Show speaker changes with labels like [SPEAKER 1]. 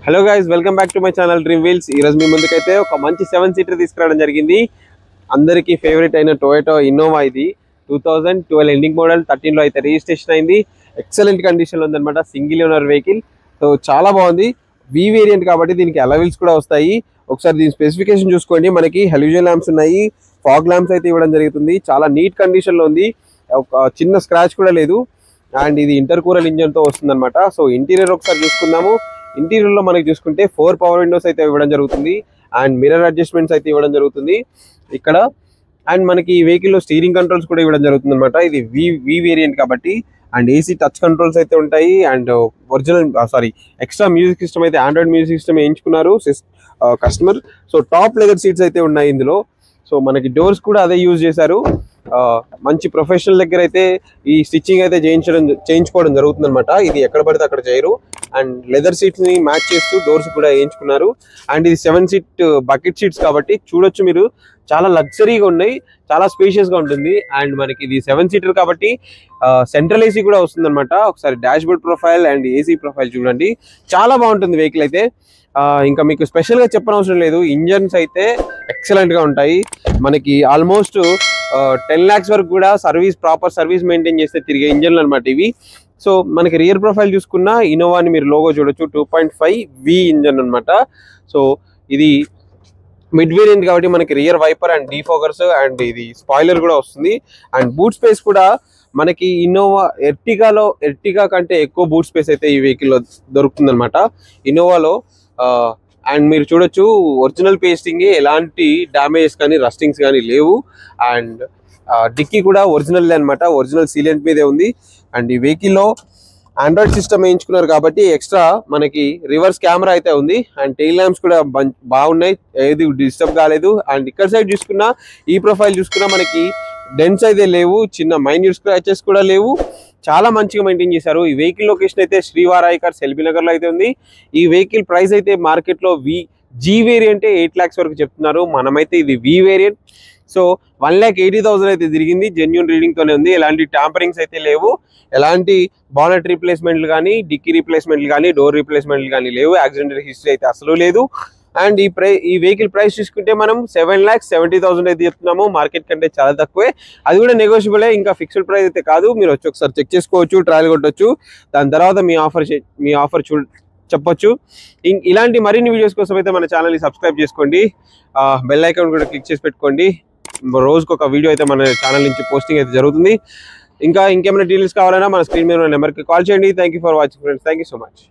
[SPEAKER 1] Hello guys, welcome back to my channel dream wheels. ఈ రోజు మీ ముందుకైతే ఒక మంచి 7 సీటర్ తీసుకురావడం జరిగింది. అందరికీ ఫేవరెట్ అయిన టొయోటా ఇన్నోవా. ఇది 2012 ఎండింగ్ మోడల్, 13 లో అయితే రిజిస్ట్రేషన్ అయింది. ఎక్సలెంట్ కండిషన్ లో ఉందన్నమాట. Single owner vehicle. సో చాలా బాగుంది. వి వేరియంట్ కాబట్టి దీనికి అలా వీల్స్ కూడా వస్తాయి. ఒకసారి దీని స్పెసిఫికేషన్ చూసుకోండి. మనకి హెలోజన్ ల్యాంప్స్ ఉన్నాయి, ఫాగ్ ల్యాంప్స్ అయితే ఇవ్వడం జరుగుతుంది. చాలా నీట్ కండిషన్ లో ఉంది. ఒక చిన్న స్క్రాచ్ కూడా లేదు. అండ్ ఇది ఇంటర్ కూరల్ ఇంజన్ తో వస్తుంది అనమాట. సో ఇంటీరియర్ ఒకసారి చూసుకుందాము. ఇంటీరియర్ లో మనకి చూసుకుంటే 4 పవర్ విండోస్ అయితే ఇవ్వడం జరుగుతుంది. అండ్ మిర్రర్ అడ్జస్ట్మెంట్స్ అయితే ఇవ్వడం జరుగుతుంది ఇక్కడ. అండ్ మనకి ఈ వెహికల్ లో స్టీరింగ్ కంట్రోల్స్ కూడా ఇవ్వడం జరుగుతుంది అనమాట. ఇది వి వేరియంట్ కాబట్టి. అండ్ ఏసీ టచ్ కంట్రోల్స్ అయితే ఉంటాయి. అండ్ ఎక్స్ట్రా మ్యూజిక్ సిస్టమ్ అయితే ఆండ్రాయిడ్ మ్యూజిక్ సిస్టమ్ వేయించుకున్నారు customer. So top leather seats అయితే ఉన్నాయి ఇందులో. సో మనకి డోర్స్ కూడా అదే యూజ్ చేశారు. మంచి ప్రొఫెషనల్ దగ్గర అయితే ఈ స్టిచ్చింగ్ అయితే చేయించుకోవడం జరుగుతుంది అనమాట. ఇది ఎక్కడ పడితే అక్కడ చేయరు. అండ్ లెదర్ సీట్స్ ని మ్యాచ్ చేస్తూ డోర్స్ కూడా వేయించుకున్నారు. అండ్ ఇది 7 సీట్ బకెట్ సీట్స్ కాబట్టి చూడొచ్చు మీరు, చాలా లగ్జరీగా ఉన్నాయి, చాలా స్పేషియస్ గా ఉంటుంది. అండ్ మనకి ఇది 7 సీటర్ కాబట్టి సెంట్రల్ ఏసీ కూడా వస్తుంది అనమాట. ఒకసారి dash board profile and AC profile చూడండి, చాలా బాగుంటుంది వెహికల్ అయితే. ఇంకా మీకు స్పెషల్ గా చెప్పనవసరం లేదు. ఇంజన్స్ అయితే ఎక్సలెంట్ గా ఉంటాయి. మనకి ఆల్మోస్ట్ 10 lakhs వరకు కూడా ప్రాపర్ సర్వీస్ మెయింటైన్ చేస్తే తిరిగే ఇంజన్లు అనమాట ఇవి. సో మనకి రియర్ ప్రొఫైల్ చూసుకున్న ఇన్నోవాని మీరు లోగో చూడొచ్చు. 2.5 వి ఇంజన్ అనమాట. సో ఇది మిడ్ వేరియంట్ కాబట్టి మనకి రియర్ వైపర్ అండ్ డీఫోకర్స్ అండ్ ఇది స్పాయిలర్ కూడా వస్తుంది. అండ్ బూట్ స్పేస్ కూడా మనకి ఇన్నోవా ఎర్టిగా కంటే ఎక్కువ బూట్ స్పేస్ అయితే ఈ వెహికల్ లో దొరుకుతుంది అనమాట ఇన్నోవాలో. అండ్ మీరు చూడొచ్చు, ఒరిజినల్ పేస్టింగ్, ఎలాంటి డ్యామేజెస్ కానీ రస్టింగ్స్ కానీ లేవు. అండ్ డిక్కీ కూడా ఒరిజినల్ అనమాట, ఒరిజినల్ సీలియంట్ మీదే ఉంది. అండ్ ఈ వెహికల్లో ఆండ్రాయిడ్ సిస్టమ్ వేయించుకున్నారు కాబట్టి ఎక్స్ట్రా మనకి రివర్స్ కెమెరా అయితే ఉంది. అండ్ టెయిల్ ల్యాంప్స్ కూడా బాగున్నాయి, ఏది డిస్టర్బ్ కాలేదు. అండ్ ఇక్కడ సైడ్ చూసుకున్నా, ఈ ప్రొఫైల్ చూసుకున్నా మనకి డెంట్స్ అయితే లేవు, చిన్న మైన్యూట్ స్క్రాచెస్ కూడా లేవు. చాలా మంచిగా మెయింటైన్ చేశారు. ఈ వెహికల్ లొకేషన్ అయితే శ్రీవారాయి కార్స్ ఎల్బీ నగర్ లో అయితే ఉంది. ఈ వెహికల్ ప్రైస్ అయితే మార్కెట్ లో జీ వేరియంటే 8 lakhs వరకు చెప్తున్నారు. మనమైతే ఇది వి వేరియంట్. సో 1,80,000 అయితే తిరిగింది. జెన్యూన్ రీడింగ్ తోనే ఉంది. ఎలాంటి ట్యాంపరింగ్స్ అయితే లేవు, ఎలాంటి బానెట్ రీప్లేస్మెంట్లు కానీ, డిక్కీ రీప్లేస్మెంట్లు కానీ, డోర్ రీప్లేస్మెంట్లు కానీ లేవు. యాక్సిడెంటల్ హిస్టరీ అయితే అసలు లేదు. అండ్ ఈ వెహికల్ ప్రైస్ చూసుకుంటే మనం 7,70,000 అయితే చెప్తున్నాము. మార్కెట్ కంటే చాలా తక్కువే. అది కూడా నెగోషియబుల్. ఇంకా ఫిక్స్డ్ ప్రైస్ అయితే కాదు. మీరు వచ్చి ఒకసారి చెక్ చేసుకోవచ్చు, ట్రయల్ కొట్టవచ్చు. దాని తర్వాత మీ ఆఫర్ చెప్పొచ్చు. ఇలాంటి మరిన్ని వీడియోస్ కోసం అయితే మన ఛానల్ని సబ్స్క్రైబ్ చేసుకోండి. బెల్ ఐకాన్ కూడా క్లిక్ చేసి పెట్టుకోండి. రోజుకు ఒక వీడియో అయితే మన ఛానల్ నుంచి పోస్టింగ్ అయితే జరుగుతుంది. ఇంకేమైనా డీటెయిల్స్ కావాలన్నా మన స్క్రీన్ మీద ఉన్న నెంబర్కి కాల్ చేయండి. Thank you for watching friends. Thank you so much.